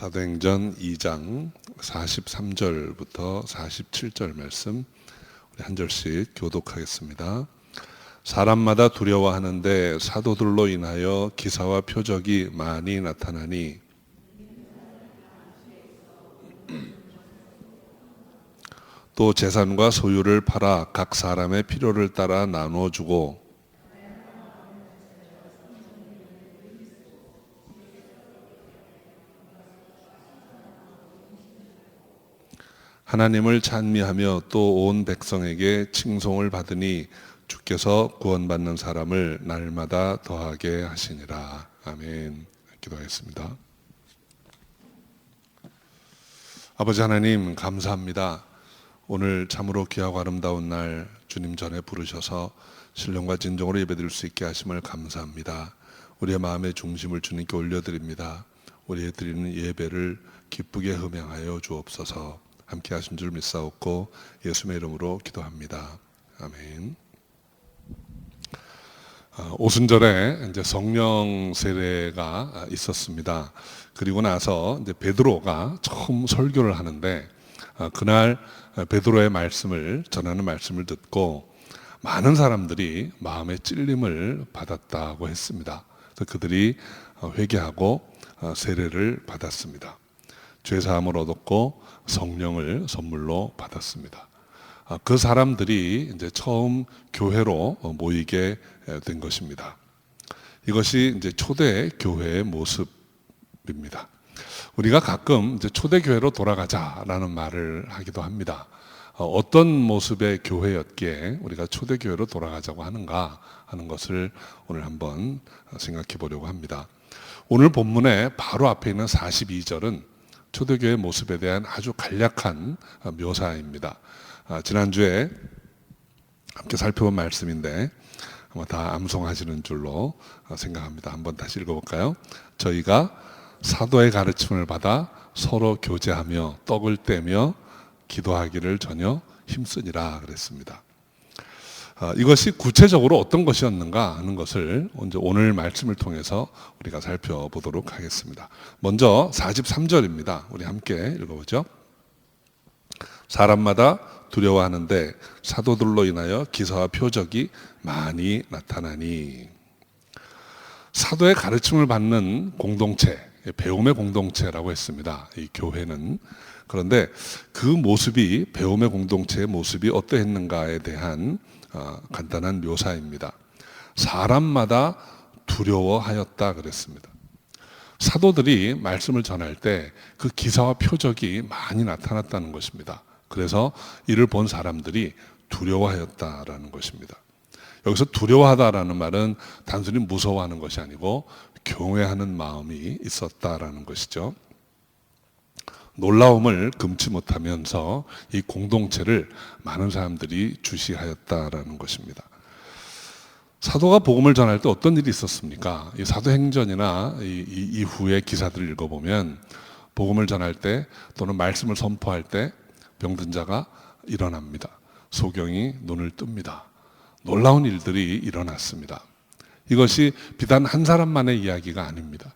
사도행전 2장 43절부터 47절 말씀 우리 한 절씩 교독하겠습니다. 사람마다 두려워하는데 사도들로 인하여 기사와 표적이 많이 나타나니 또 재산과 소유를 팔아 각 사람의 필요를 따라 나누어 주고 하나님을 찬미하며 또 온 백성에게 칭송을 받으니 주께서 구원받는 사람을 날마다 더하게 하시니라. 아멘. 기도하겠습니다. 아버지 하나님 감사합니다. 오늘 참으로 귀하고 아름다운 날 주님 전에 부르셔서 신령과 진정으로 예배드릴 수 있게 하심을 감사합니다. 우리의 마음의 중심을 주님께 올려드립니다. 우리의 드리는 예배를 기쁘게 흠양하여 주옵소서. 함께 하신 줄 믿사옵고 예수님의 이름으로 기도합니다. 아멘. 오순절에 이제 성령 세례가 있었습니다. 그리고 나서 이제 베드로가 처음 설교를 하는데 그날 베드로의 말씀을 전하는 말씀을 듣고 많은 사람들이 마음의 찔림을 받았다고 했습니다. 그래서 그들이 회개하고 세례를 받았습니다. 죄 사함을 얻었고 성령을 선물로 받았습니다. 그 사람들이 이제 처음 교회로 모이게 된 것입니다. 이것이 이제 초대 교회의 모습입니다. 우리가 가끔 이제 초대 교회로 돌아가자라는 말을 하기도 합니다. 어떤 모습의 교회였기에 우리가 초대 교회로 돌아가자고 하는가 하는 것을 오늘 한번 생각해 보려고 합니다. 오늘 본문의 바로 앞에 있는 42절은 초대교회의 모습에 대한 아주 간략한 묘사입니다. 지난주에 함께 살펴본 말씀인데 아마 다 암송하시는 줄로 생각합니다. 한번 다시 읽어볼까요? 저희가 사도의 가르침을 받아 서로 교제하며 떡을 떼며 기도하기를 전혀 힘쓰니라 그랬습니다. 이것이 구체적으로 어떤 것이었는가 하는 것을 오늘 말씀을 통해서 우리가 살펴보도록 하겠습니다. 먼저 43절입니다. 우리 함께 읽어보죠. 사람마다 두려워하는데 사도들로 인하여 기사와 표적이 많이 나타나니. 사도의 가르침을 받는 공동체, 배움의 공동체라고 했습니다. 이 교회는. 그런데 그 모습이, 배움의 공동체의 모습이 어떠했는가에 대한 간단한 묘사입니다. 사람마다 두려워하였다 그랬습니다. 사도들이 말씀을 전할 때 그 기사와 표적이 많이 나타났다는 것입니다. 그래서 이를 본 사람들이 두려워하였다라는 것입니다. 여기서 두려워하다라는 말은 단순히 무서워하는 것이 아니고 경외하는 마음이 있었다라는 것이죠. 놀라움을 금치 못하면서 이 공동체를 많은 사람들이 주시하였다라는 것입니다. 사도가 복음을 전할 때 어떤 일이 있었습니까? 이 사도행전이나 이후의 기사들을 읽어보면 복음을 전할 때 또는 말씀을 선포할 때 병든 자가 일어납니다. 소경이 눈을 뜹니다. 놀라운 일들이 일어났습니다. 이것이 비단 한 사람만의 이야기가 아닙니다.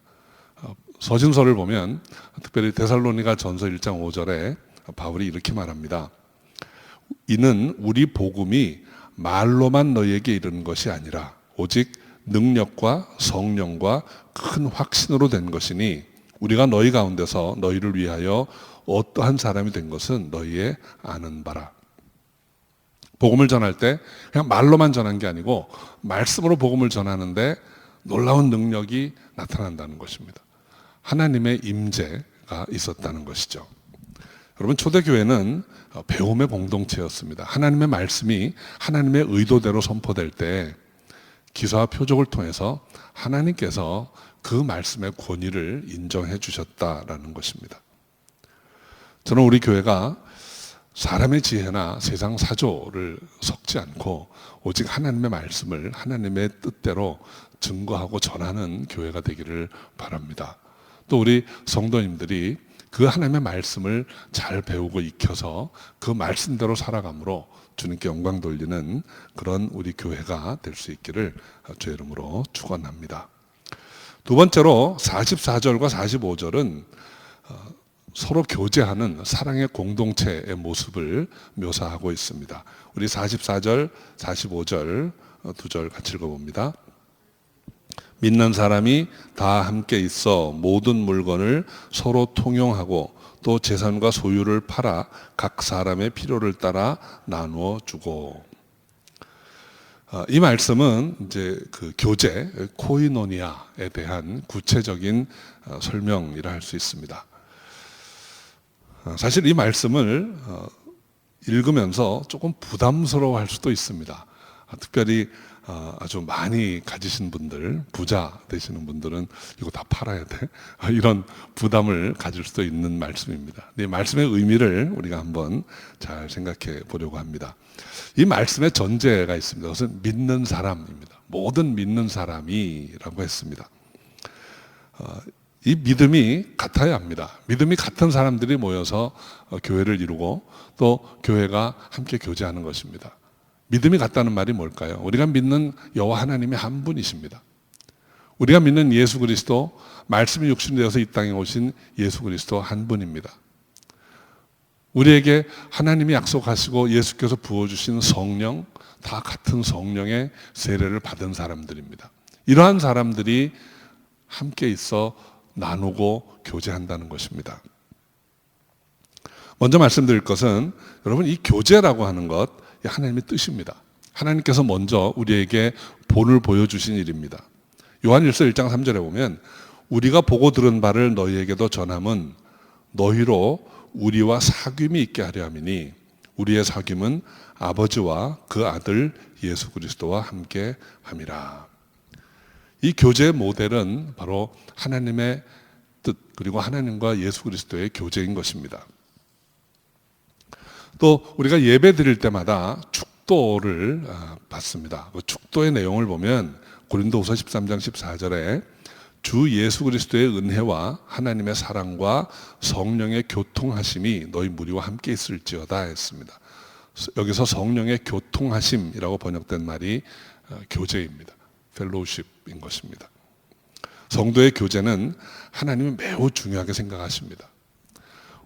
서신서를 보면 특별히 데살로니가 전서 1장 5절에 바울이 이렇게 말합니다. 이는 우리 복음이 말로만 너희에게 이르는 것이 아니라 오직 능력과 성령과 큰 확신으로 된 것이니 우리가 너희 가운데서 너희를 위하여 어떠한 사람이 된 것은 너희의 아는 바라. 복음을 전할 때 그냥 말로만 전한 게 아니고 말씀으로 복음을 전하는데 놀라운 능력이 나타난다는 것입니다. 하나님의 임재가 있었다는 것이죠. 여러분, 초대교회는 배움의 공동체였습니다. 하나님의 말씀이 하나님의 의도대로 선포될 때 기사와 표적을 통해서 하나님께서 그 말씀의 권위를 인정해 주셨다라는 것입니다. 저는 우리 교회가 사람의 지혜나 세상 사조를 섞지 않고 오직 하나님의 말씀을 하나님의 뜻대로 증거하고 전하는 교회가 되기를 바랍니다. 또 우리 성도님들이 그 하나님의 말씀을 잘 배우고 익혀서 그 말씀대로 살아감으로 주님께 영광 돌리는 그런 우리 교회가 될 수 있기를 주의 이름으로 축원합니다. 두 번째로 44절과 45절은 서로 교제하는 사랑의 공동체의 모습을 묘사하고 있습니다. 우리 44절, 45절 두 절 같이 읽어봅니다. 믿는 사람이 다 함께 있어 모든 물건을 서로 통용하고 또 재산과 소유를 팔아 각 사람의 필요를 따라 나누어 주고. 이 말씀은 이제 그 교제, 코이노니아에 대한 구체적인 설명이라 할 수 있습니다. 사실 이 말씀을 읽으면서 조금 부담스러워할 수도 있습니다. 특별히 아주 많이 가지신 분들, 부자 되시는 분들은 이거 다 팔아야 돼? 이런 부담을 가질 수도 있는 말씀입니다. 이 말씀의 의미를 우리가 한번 잘 생각해 보려고 합니다. 이 말씀의 전제가 있습니다. 그것은 믿는 사람입니다. 모든 믿는 사람이라고 했습니다. 이 믿음이 같아야 합니다. 믿음이 같은 사람들이 모여서 교회를 이루고 또 교회가 함께 교제하는 것입니다. 믿음이 같다는 말이 뭘까요? 우리가 믿는 여호와 하나님이 한 분이십니다. 우리가 믿는 예수 그리스도, 말씀이 육신이 되어서 이 땅에 오신 예수 그리스도 한 분입니다. 우리에게 하나님이 약속하시고 예수께서 부어주신 성령, 다 같은 성령의 세례를 받은 사람들입니다. 이러한 사람들이 함께 있어 나누고 교제한다는 것입니다. 먼저 말씀드릴 것은 여러분, 이 교제라고 하는 것 하나님의 뜻입니다. 하나님께서 먼저 우리에게 본을 보여주신 일입니다. 요한일서 1장 3절에 보면 우리가 보고 들은 바를 너희에게도 전함은 너희로 우리와 사귐이 있게 하려 함이니 우리의 사귐은 아버지와 그 아들 예수 그리스도와 함께 함이라. 이 교제의 모델은 바로 하나님의 뜻, 그리고 하나님과 예수 그리스도의 교제인 것입니다. 또 우리가 예배 드릴 때마다 축도를 받습니다. 그 축도의 내용을 보면 고린도후서 13장 14절에 주 예수 그리스도의 은혜와 하나님의 사랑과 성령의 교통하심이 너희 무리와 함께 있을지어다 했습니다. 여기서 성령의 교통하심이라고 번역된 말이 교제입니다. 펠로우십인 것입니다. 성도의 교제는 하나님이 매우 중요하게 생각하십니다.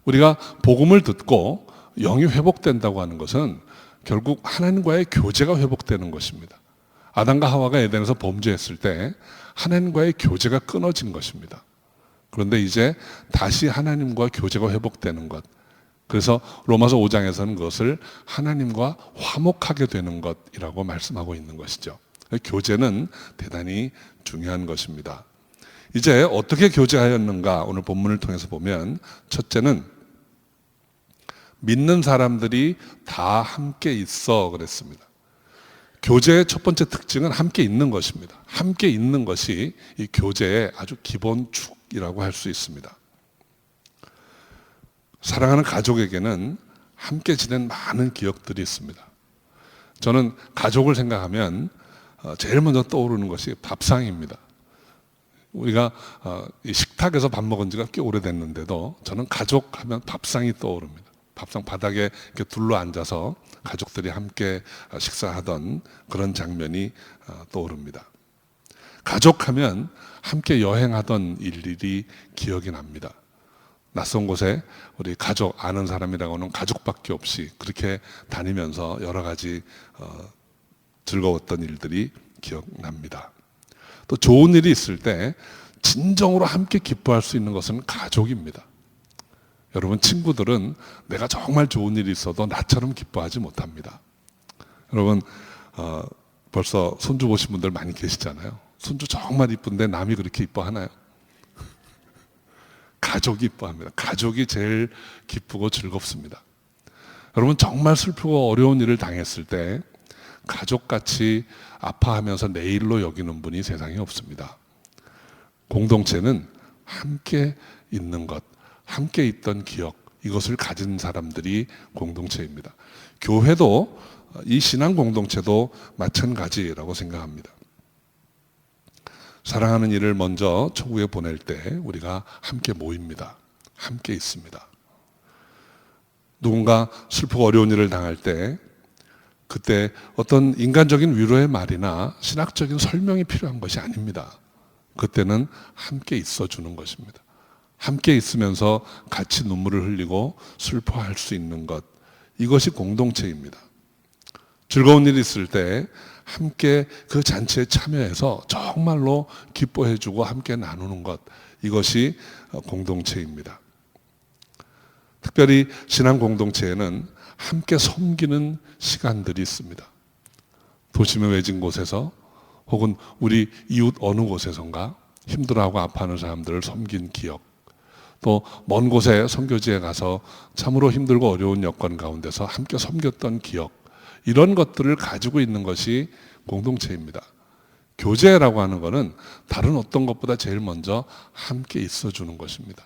우리가 복음을 듣고 영이 회복된다고 하는 것은 결국 하나님과의 교제가 회복되는 것입니다. 아담과 하와가 에덴에서 범죄했을 때 하나님과의 교제가 끊어진 것입니다. 그런데 이제 다시 하나님과 교제가 회복되는 것, 그래서 로마서 5장에서는 그것을 하나님과 화목하게 되는 것이라고 말씀하고 있는 것이죠. 교제는 대단히 중요한 것입니다. 이제 어떻게 교제하였는가 오늘 본문을 통해서 보면, 첫째는 믿는 사람들이 다 함께 있어 그랬습니다. 교제의 첫 번째 특징은 함께 있는 것입니다. 함께 있는 것이 이 교제의 아주 기본축이라고 할 수 있습니다. 사랑하는 가족에게는 함께 지낸 많은 기억들이 있습니다. 저는 가족을 생각하면 제일 먼저 떠오르는 것이 밥상입니다. 우리가 식탁에서 밥 먹은 지가 꽤 오래됐는데도 저는 가족 하면 밥상이 떠오릅니다. 밥상 바닥에 이렇게 둘러 앉아서 가족들이 함께 식사하던 그런 장면이 떠오릅니다. 가족하면 함께 여행하던 일들이 기억이 납니다. 낯선 곳에 우리 가족, 아는 사람이라고는 가족밖에 없이 그렇게 다니면서 여러 가지 즐거웠던 일들이 기억납니다. 또 좋은 일이 있을 때 진정으로 함께 기뻐할 수 있는 것은 가족입니다. 여러분, 친구들은 내가 정말 좋은 일이 있어도 나처럼 기뻐하지 못합니다. 여러분, 벌써 손주 보신 분들 많이 계시잖아요. 손주 정말 이쁜데 남이 그렇게 이뻐하나요? 가족이 이뻐합니다. 가족이 제일 기쁘고 즐겁습니다. 여러분, 정말 슬프고 어려운 일을 당했을 때 가족같이 아파하면서 내 일로 여기는 분이 세상에 없습니다. 공동체는 함께 있는 것, 함께 있던 기억, 이것을 가진 사람들이 공동체입니다. 교회도, 이 신앙 공동체도 마찬가지라고 생각합니다. 사랑하는 이를 먼저 천국에 보낼 때 우리가 함께 모입니다. 함께 있습니다. 누군가 슬프고 어려운 일을 당할 때 그때 어떤 인간적인 위로의 말이나 신학적인 설명이 필요한 것이 아닙니다. 그때는 함께 있어주는 것입니다. 함께 있으면서 같이 눈물을 흘리고 슬퍼할 수 있는 것, 이것이 공동체입니다. 즐거운 일이 있을 때 함께 그 잔치에 참여해서 정말로 기뻐해주고 함께 나누는 것, 이것이 공동체입니다. 특별히 신앙 공동체에는 함께 섬기는 시간들이 있습니다. 도심의 외진 곳에서 혹은 우리 이웃 어느 곳에선가 힘들어하고 아파하는 사람들을 섬긴 기억, 또 먼 곳에 선교지에 가서 참으로 힘들고 어려운 여건 가운데서 함께 섬겼던 기억, 이런 것들을 가지고 있는 것이 공동체입니다. 교제라고 하는 것은 다른 어떤 것보다 제일 먼저 함께 있어주는 것입니다.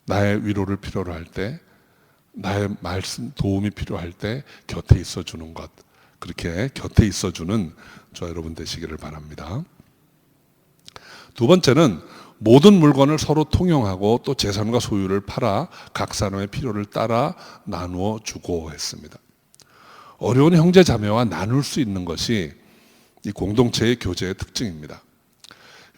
나의 위로를 필요로 할 때, 나의 말씀 도움이 필요할 때 곁에 있어주는 것, 그렇게 곁에 있어주는 저 여러분 되시기를 바랍니다. 두 번째는 모든 물건을 서로 통용하고 또 재산과 소유를 팔아 각 사람의 필요를 따라 나누어 주고 했습니다. 어려운 형제 자매와 나눌 수 있는 것이 이 공동체의 교제의 특징입니다.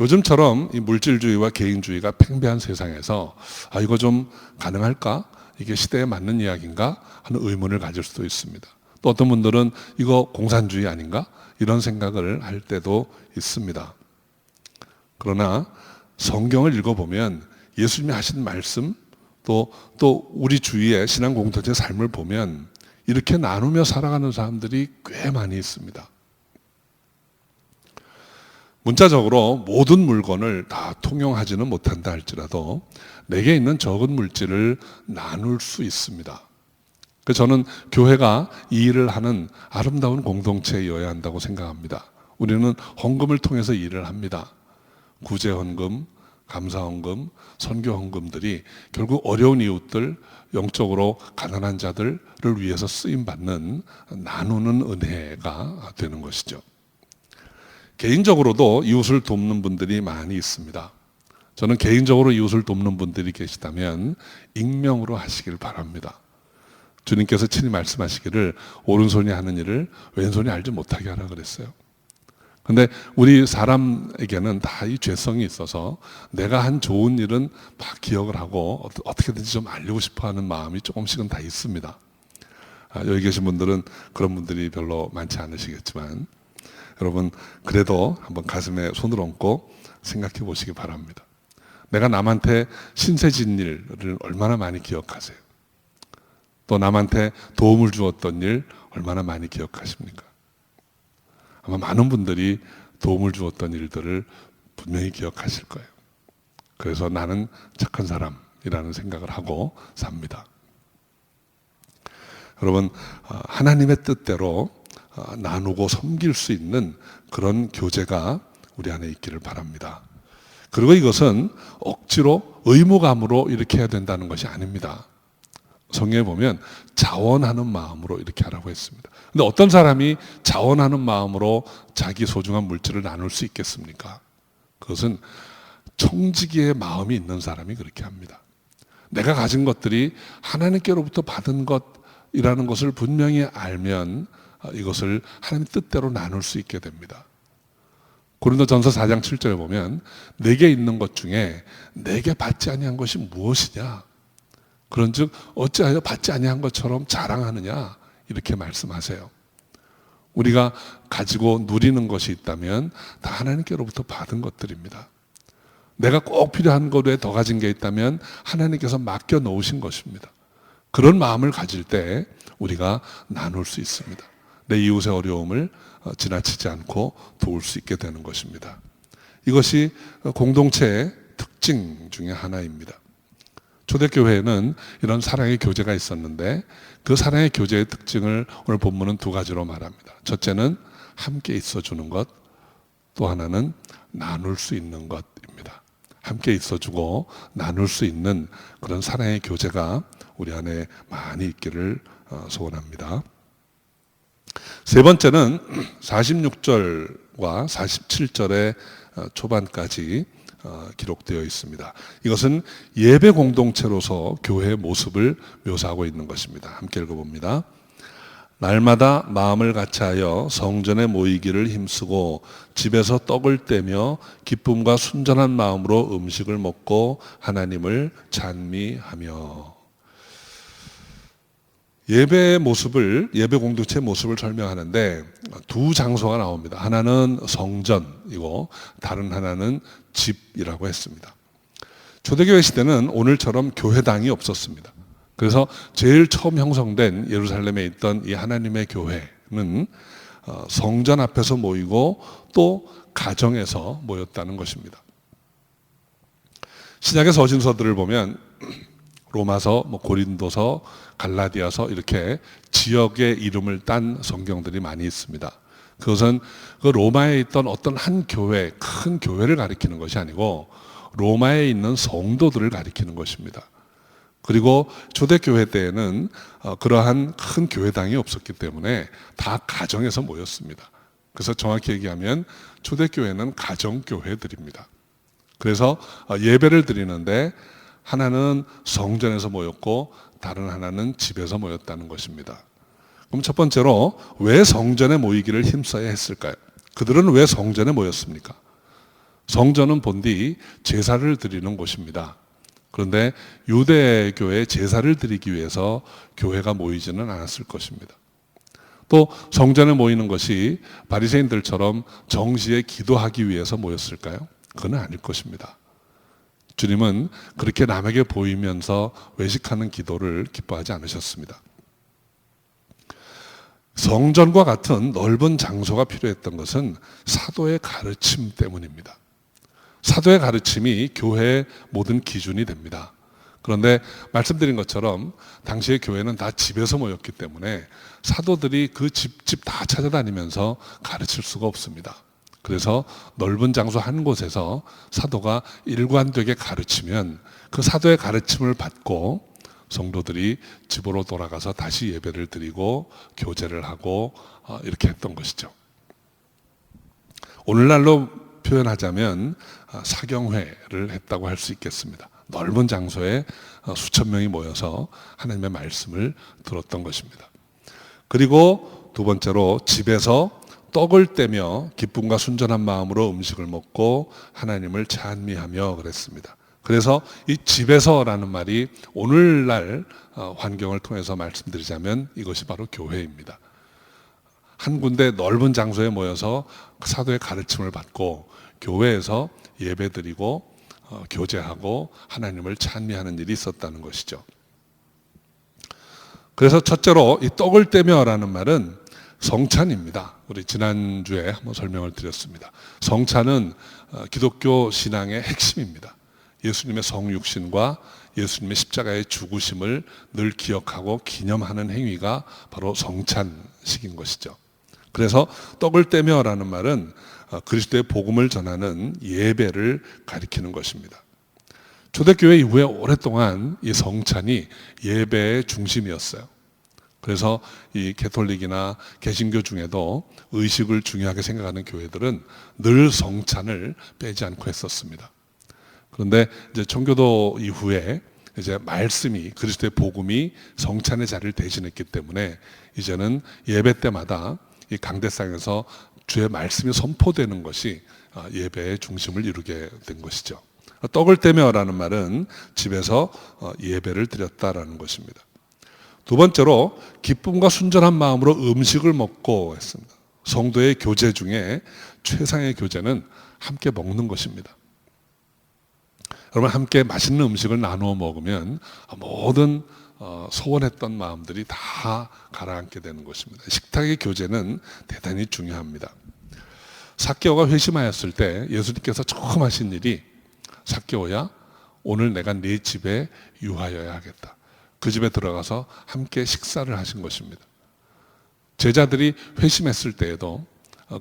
요즘처럼 이 물질주의와 개인주의가 팽배한 세상에서 이거 좀 가능할까? 이게 시대에 맞는 이야기인가? 하는 의문을 가질 수도 있습니다. 또 어떤 분들은 이거 공산주의 아닌가? 이런 생각을 할 때도 있습니다. 그러나 성경을 읽어보면 예수님이 하신 말씀, 또 우리 주위의 신앙 공동체의 삶을 보면 이렇게 나누며 살아가는 사람들이 꽤 많이 있습니다. 문자적으로 모든 물건을 다 통용하지는 못한다 할지라도 내게 있는 적은 물질을 나눌 수 있습니다. 그래서 저는 교회가 이 일을 하는 아름다운 공동체여야 한다고 생각합니다. 우리는 헌금을 통해서 일을 합니다. 구제헌금, 감사헌금, 선교헌금들이 결국 어려운 이웃들, 영적으로 가난한 자들을 위해서 쓰임받는 나누는 은혜가 되는 것이죠. 개인적으로도 이웃을 돕는 분들이 많이 있습니다. 저는 개인적으로 이웃을 돕는 분들이 계시다면 익명으로 하시길 바랍니다. 주님께서 친히 말씀하시기를 오른손이 하는 일을 왼손이 알지 못하게 하라 그랬어요. 근데 우리 사람에게는 다 이 죄성이 있어서 내가 한 좋은 일은 막 기억을 하고 어떻게든지 좀 알리고 싶어 하는 마음이 조금씩은 다 있습니다. 여기 계신 분들은 그런 분들이 별로 많지 않으시겠지만 여러분 그래도 한번 가슴에 손을 얹고 생각해 보시기 바랍니다. 내가 남한테 신세 진 일을 얼마나 많이 기억하세요? 또 남한테 도움을 주었던 일 얼마나 많이 기억하십니까? 아마 많은 분들이 도움을 주었던 일들을 분명히 기억하실 거예요. 그래서 나는 착한 사람이라는 생각을 하고 삽니다. 여러분, 하나님의 뜻대로 나누고 섬길 수 있는 그런 교제가 우리 안에 있기를 바랍니다. 그리고 이것은 억지로 의무감으로 이렇게 해야 된다는 것이 아닙니다. 성경에 보면 자원하는 마음으로 이렇게 하라고 했습니다. 근데 어떤 사람이 자원하는 마음으로 자기 소중한 물질을 나눌 수 있겠습니까? 그것은 청지기의 마음이 있는 사람이 그렇게 합니다. 내가 가진 것들이 하나님께로부터 받은 것이라는 것을 분명히 알면 이것을 하나님의 뜻대로 나눌 수 있게 됩니다. 고린도전서 4장 7절에 보면 내게 있는 것 중에 내게 받지 아니한 것이 무엇이냐? 그런즉 어찌하여 받지 아니한 것처럼 자랑하느냐? 이렇게 말씀하세요. 우리가 가지고 누리는 것이 있다면 다 하나님께로부터 받은 것들입니다. 내가 꼭 필요한 것 외에 더 가진 게 있다면 하나님께서 맡겨 놓으신 것입니다. 그런 마음을 가질 때 우리가 나눌 수 있습니다. 내 이웃의 어려움을 지나치지 않고 도울 수 있게 되는 것입니다. 이것이 공동체의 특징 중에 하나입니다. 초대교회에는 이런 사랑의 교제가 있었는데 그 사랑의 교제의 특징을 오늘 본문은 두 가지로 말합니다. 첫째는 함께 있어주는 것, 또 하나는 나눌 수 있는 것입니다. 함께 있어주고 나눌 수 있는 그런 사랑의 교제가 우리 안에 많이 있기를 소원합니다. 세 번째는 46절과 47절의 초반까지 기록되어 있습니다. 이것은 예배 공동체로서 교회의 모습을 묘사하고 있는 것입니다. 함께 읽어봅니다. 날마다 마음을 같이하여 성전에 모이기를 힘쓰고 집에서 떡을 떼며 기쁨과 순전한 마음으로 음식을 먹고 하나님을 찬미하며. 예배 공동체의 모습을 설명하는데 두 장소가 나옵니다. 하나는 성전이고 다른 하나는 집이라고 했습니다. 초대교회 시대는 오늘처럼 교회당이 없었습니다. 그래서 제일 처음 형성된 예루살렘에 있던 이 하나님의 교회는 성전 앞에서 모이고 또 가정에서 모였다는 것입니다. 신약의 서신서들을 보면 로마서, 고린도서, 갈라디아서 이렇게 지역의 이름을 딴 성경들이 많이 있습니다. 그것은 그 로마에 있던 어떤 한 교회, 큰 교회를 가리키는 것이 아니고 로마에 있는 성도들을 가리키는 것입니다. 그리고 초대교회 때에는 그러한 큰 교회당이 없었기 때문에 다 가정에서 모였습니다. 그래서 정확히 얘기하면 초대교회는 가정교회들입니다. 그래서 예배를 드리는데 하나는 성전에서 모였고 다른 하나는 집에서 모였다는 것입니다. 그럼 첫 번째로 왜 성전에 모이기를 힘써야 했을까요? 그들은 왜 성전에 모였습니까? 성전은 본디 제사를 드리는 곳입니다. 그런데 유대교회 제사를 드리기 위해서 교회가 모이지는 않았을 것입니다. 또 성전에 모이는 것이 바리새인들처럼 정시에 기도하기 위해서 모였을까요? 그건 아닐 것입니다. 주님은 그렇게 남에게 보이면서 외식하는 기도를 기뻐하지 않으셨습니다. 성전과 같은 넓은 장소가 필요했던 것은 사도의 가르침 때문입니다. 사도의 가르침이 교회의 모든 기준이 됩니다. 그런데 말씀드린 것처럼 당시의 교회는 다 집에서 모였기 때문에 사도들이 그 집 다 찾아다니면서 가르칠 수가 없습니다. 그래서 넓은 장소 한 곳에서 사도가 일관되게 가르치면 그 사도의 가르침을 받고 성도들이 집으로 돌아가서 다시 예배를 드리고 교제를 하고 이렇게 했던 것이죠. 오늘날로 표현하자면 사경회를 했다고 할 수 있겠습니다. 넓은 장소에 수천 명이 모여서 하나님의 말씀을 들었던 것입니다. 그리고 두 번째로 집에서 떡을 떼며 기쁨과 순전한 마음으로 음식을 먹고 하나님을 찬미하며 그랬습니다. 그래서 이 집에서라는 말이 오늘날 환경을 통해서 말씀드리자면 이것이 바로 교회입니다. 한 군데 넓은 장소에 모여서 사도의 가르침을 받고 교회에서 예배드리고 교제하고 하나님을 찬미하는 일이 있었다는 것이죠. 그래서 첫째로 이 떡을 떼며라는 말은 성찬입니다. 우리 지난주에 한번 설명을 드렸습니다. 성찬은 기독교 신앙의 핵심입니다. 예수님의 성육신과 예수님의 십자가의 죽으심을 늘 기억하고 기념하는 행위가 바로 성찬식인 것이죠. 그래서 떡을 떼며라는 말은 그리스도의 복음을 전하는 예배를 가리키는 것입니다. 초대교회 이후에 오랫동안 이 성찬이 예배의 중심이었어요. 그래서 이 개톨릭이나 개신교 중에도 의식을 중요하게 생각하는 교회들은 늘 성찬을 빼지 않고 했었습니다. 그런데 이제 청교도 이후에 이제 말씀이 그리스도의 복음이 성찬의 자리를 대신했기 때문에 이제는 예배 때마다 이 강대상에서 주의 말씀이 선포되는 것이 예배의 중심을 이루게 된 것이죠. 떡을 떼며라는 말은 집에서 예배를 드렸다라는 것입니다. 두 번째로 기쁨과 순전한 마음으로 음식을 먹고 했습니다. 성도의 교제 중에 최상의 교제는 함께 먹는 것입니다. 여러분 함께 맛있는 음식을 나누어 먹으면 모든 소원했던 마음들이 다 가라앉게 되는 것입니다. 식탁의 교제는 대단히 중요합니다. 삭개오가 회심하였을 때 예수님께서 처음 하신 일이 삭개오야 오늘 내가 네 집에 유하여야 하겠다. 그 집에 들어가서 함께 식사를 하신 것입니다. 제자들이 회심했을 때에도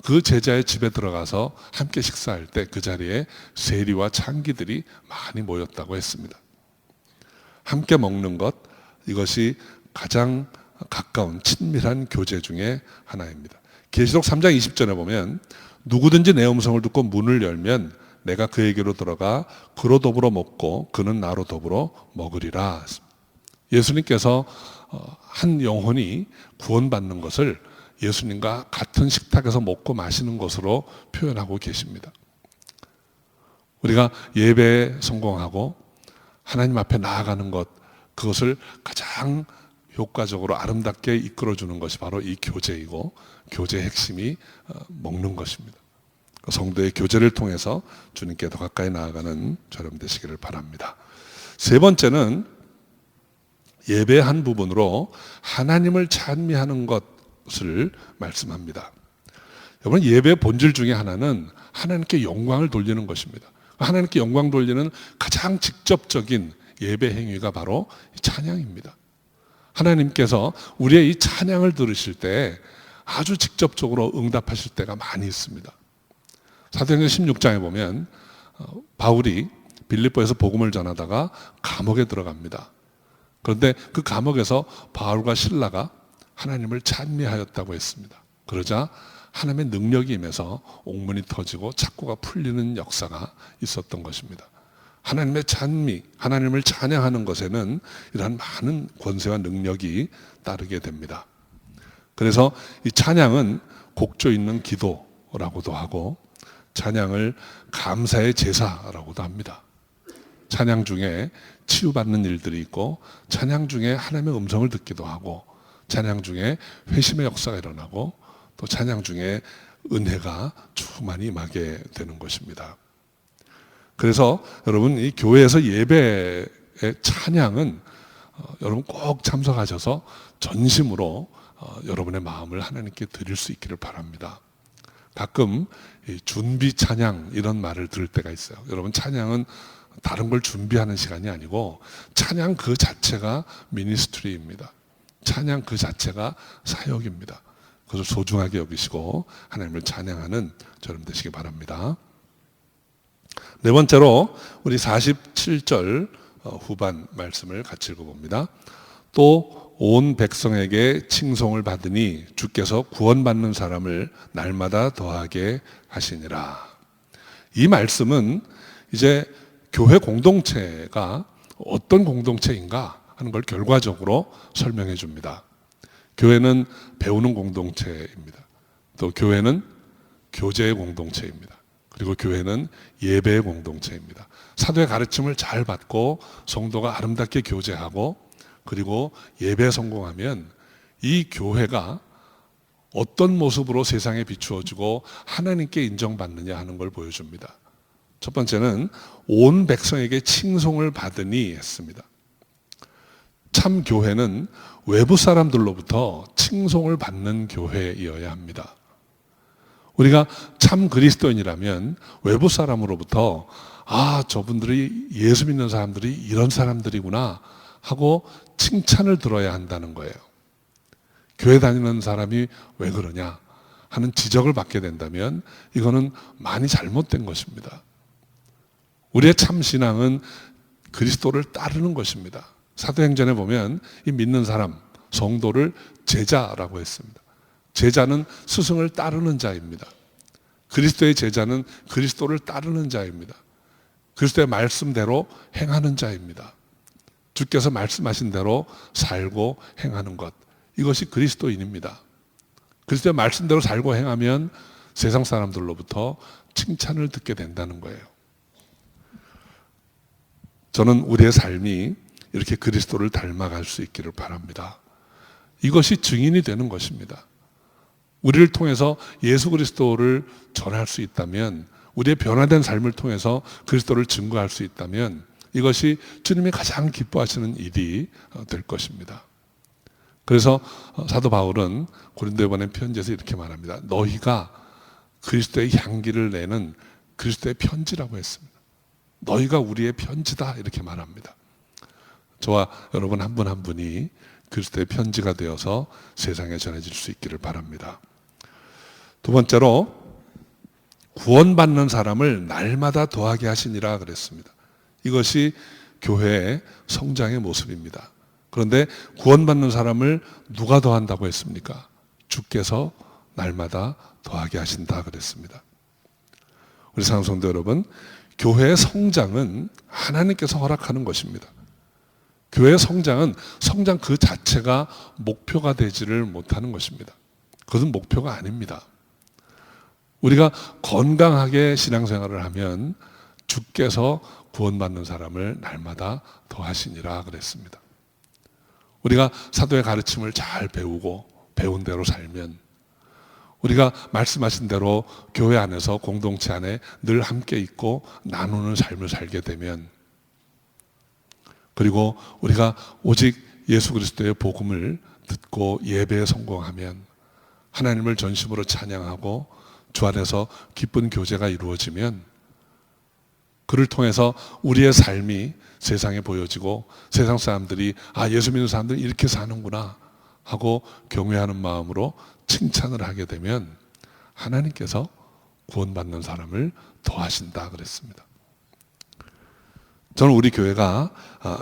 그 제자의 집에 들어가서 함께 식사할 때 그 자리에 세리와 창기들이 많이 모였다고 했습니다. 함께 먹는 것, 이것이 가장 가까운 친밀한 교제 중에 하나입니다. 계시록 3장 20절에 보면 누구든지 내 음성을 듣고 문을 열면 내가 그에게로 들어가 그로 더불어 먹고 그는 나로 더불어 먹으리라. 예수님께서 한 영혼이 구원받는 것을 예수님과 같은 식탁에서 먹고 마시는 것으로 표현하고 계십니다. 우리가 예배에 성공하고 하나님 앞에 나아가는 것, 그것을 가장 효과적으로 아름답게 이끌어주는 것이 바로 이 교제이고, 교제의 핵심이 먹는 것입니다. 성도의 교제를 통해서 주님께 더 가까이 나아가는 저렴 되시기를 바랍니다. 세 번째는 예배의 한 부분으로 하나님을 찬미하는 것을 말씀합니다. 여러분, 예배의 본질 중에 하나는 하나님께 영광을 돌리는 것입니다. 하나님께 영광 돌리는 가장 직접적인 예배 행위가 바로 찬양입니다. 하나님께서 우리의 이 찬양을 들으실 때 아주 직접적으로 응답하실 때가 많이 있습니다. 사도행전 16장에 보면 바울이 빌립보에서 복음을 전하다가 감옥에 들어갑니다. 그런데 그 감옥에서 바울과 실라가 하나님을 찬미하였다고 했습니다. 그러자 하나님의 능력이 임해서 옥문이 터지고 착고가 풀리는 역사가 있었던 것입니다. 하나님의 찬미, 하나님을 찬양하는 것에는 이러한 많은 권세와 능력이 따르게 됩니다. 그래서 이 찬양은 곡조 있는 기도라고도 하고, 찬양을 감사의 제사라고도 합니다. 찬양 중에 치유받는 일들이 있고, 찬양 중에 하나님의 음성을 듣기도 하고, 찬양 중에 회심의 역사가 일어나고, 또 찬양 중에 은혜가 충만히 임하게 되는 것입니다. 그래서 여러분, 이 교회에서 예배의 찬양은 여러분 꼭 참석하셔서 전심으로 여러분의 마음을 하나님께 드릴 수 있기를 바랍니다. 가끔 준비 찬양 이런 말을 들을 때가 있어요. 여러분, 찬양은 다른 걸 준비하는 시간이 아니고 찬양 그 자체가 미니스트리입니다. 찬양 그 자체가 사역입니다. 그것을 소중하게 여기시고 하나님을 찬양하는 저럼 되시기 바랍니다. 네 번째로 우리 47절 후반 말씀을 같이 읽어봅니다. 또 온 백성에게 칭송을 받으니 주께서 구원받는 사람을 날마다 더하게 하시니라. 이 말씀은 이제 교회 공동체가 어떤 공동체인가 하는 걸 결과적으로 설명해 줍니다. 교회는 배우는 공동체입니다. 또 교회는 교제의 공동체입니다. 그리고 교회는 예배의 공동체입니다. 사도의 가르침을 잘 받고 성도가 아름답게 교제하고 그리고 예배에 성공하면 이 교회가 어떤 모습으로 세상에 비추어지고 하나님께 인정받느냐 하는 걸 보여줍니다. 첫 번째는 온 백성에게 칭송을 받으니 했습니다. 참 교회는 외부 사람들로부터 칭송을 받는 교회이어야 합니다. 우리가 참 그리스도인이라면 외부 사람으로부터 저분들이 예수 믿는 사람들이 이런 사람들이구나 하고 칭찬을 들어야 한다는 거예요. 교회 다니는 사람이 왜 그러냐 하는 지적을 받게 된다면 이거는 많이 잘못된 것입니다. 우리의 참 신앙은 그리스도를 따르는 것입니다. 사도행전에 보면 이 믿는 사람, 성도를 제자라고 했습니다. 제자는 스승을 따르는 자입니다. 그리스도의 제자는 그리스도를 따르는 자입니다. 그리스도의 말씀대로 행하는 자입니다. 주께서 말씀하신 대로 살고 행하는 것, 이것이 그리스도인입니다. 그리스도의 말씀대로 살고 행하면 세상 사람들로부터 칭찬을 듣게 된다는 거예요. 저는 우리의 삶이 이렇게 그리스도를 닮아갈 수 있기를 바랍니다. 이것이 증인이 되는 것입니다. 우리를 통해서 예수 그리스도를 전할 수 있다면, 우리의 변화된 삶을 통해서 그리스도를 증거할 수 있다면 이것이 주님이 가장 기뻐하시는 일이 될 것입니다. 그래서 사도 바울은 고린도에 보낸 편지에서 이렇게 말합니다. 너희가 그리스도의 향기를 내는 그리스도의 편지라고 했습니다. 너희가 우리의 편지다 이렇게 말합니다. 저와 여러분 한 분 한 분이 그리스도의 편지가 되어서 세상에 전해질 수 있기를 바랍니다. 두 번째로 구원받는 사람을 날마다 더하게 하시니라 그랬습니다. 이것이 교회의 성장의 모습입니다. 그런데 구원받는 사람을 누가 더한다고 했습니까? 주께서 날마다 더하게 하신다 그랬습니다. 우리 사랑하는 성도 여러분, 교회의 성장은 하나님께서 허락하는 것입니다. 교회 성장은 성장 그 자체가 목표가 되지를 못하는 것입니다. 그것은 목표가 아닙니다. 우리가 건강하게 신앙생활을 하면 주께서 구원받는 사람을 날마다 더하시니라 그랬습니다. 우리가 사도의 가르침을 잘 배우고 배운 대로 살면, 우리가 말씀하신 대로 교회 안에서 공동체 안에 늘 함께 있고 나누는 삶을 살게 되면, 그리고 우리가 오직 예수 그리스도의 복음을 듣고 예배에 성공하면, 하나님을 전심으로 찬양하고 주 안에서 기쁜 교제가 이루어지면, 그를 통해서 우리의 삶이 세상에 보여지고 세상 사람들이 예수 믿는 사람들은 이렇게 사는구나 하고 경외하는 마음으로 칭찬을 하게 되면 하나님께서 구원받는 사람을 더하신다 그랬습니다. 저는 우리 교회가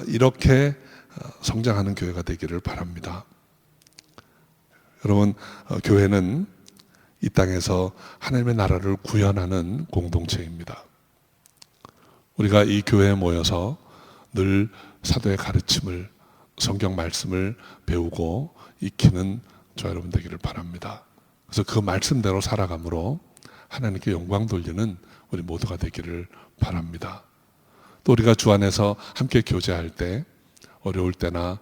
이렇게 성장하는 교회가 되기를 바랍니다. 여러분, 교회는 이 땅에서 하나님의 나라를 구현하는 공동체입니다. 우리가 이 교회에 모여서 늘 사도의 가르침을, 성경 말씀을 배우고 익히는 저 여러분 되기를 바랍니다. 그래서 그 말씀대로 살아감으로 하나님께 영광 돌리는 우리 모두가 되기를 바랍니다. 또 우리가 주 안에서 함께 교제할 때, 어려울 때나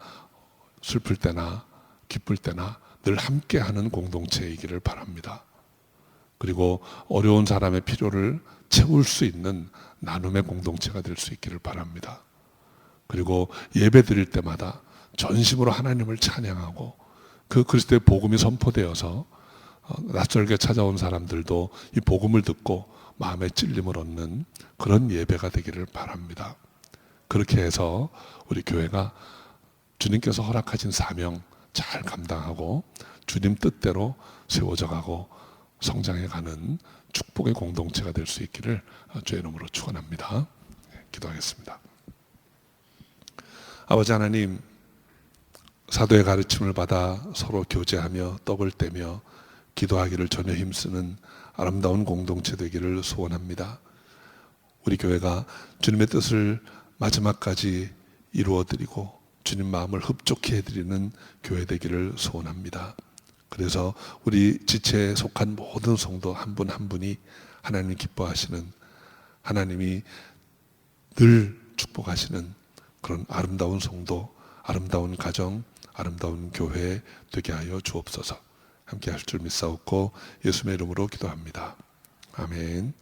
슬플 때나 기쁠 때나 늘 함께하는 공동체이기를 바랍니다. 그리고 어려운 사람의 필요를 채울 수 있는 나눔의 공동체가 될 수 있기를 바랍니다. 그리고 예배 드릴 때마다 전심으로 하나님을 찬양하고 그 그리스도의 복음이 선포되어서 낯설게 찾아온 사람들도 이 복음을 듣고 마음의 찔림을 얻는 그런 예배가 되기를 바랍니다. 그렇게 해서 우리 교회가 주님께서 허락하신 사명 잘 감당하고 주님 뜻대로 세워져 가고 성장해 가는 축복의 공동체가 될 수 있기를 주의 이름으로 축원합니다. 기도하겠습니다. 아버지 하나님, 사도의 가르침을 받아 서로 교제하며 떡을 떼며 기도하기를 전혀 힘쓰는 아름다운 공동체 되기를 소원합니다. 우리 교회가 주님의 뜻을 마지막까지 이루어드리고 주님 마음을 흡족히 해드리는 교회 되기를 소원합니다. 그래서 우리 지체에 속한 모든 성도 한 분 한 분이 하나님 기뻐하시는, 하나님이 늘 축복하시는 그런 아름다운 성도, 아름다운 가정, 아름다운 교회 되게 하여 주옵소서. 함께 할 줄 믿사옵고 예수님의 이름으로 기도합니다. 아멘.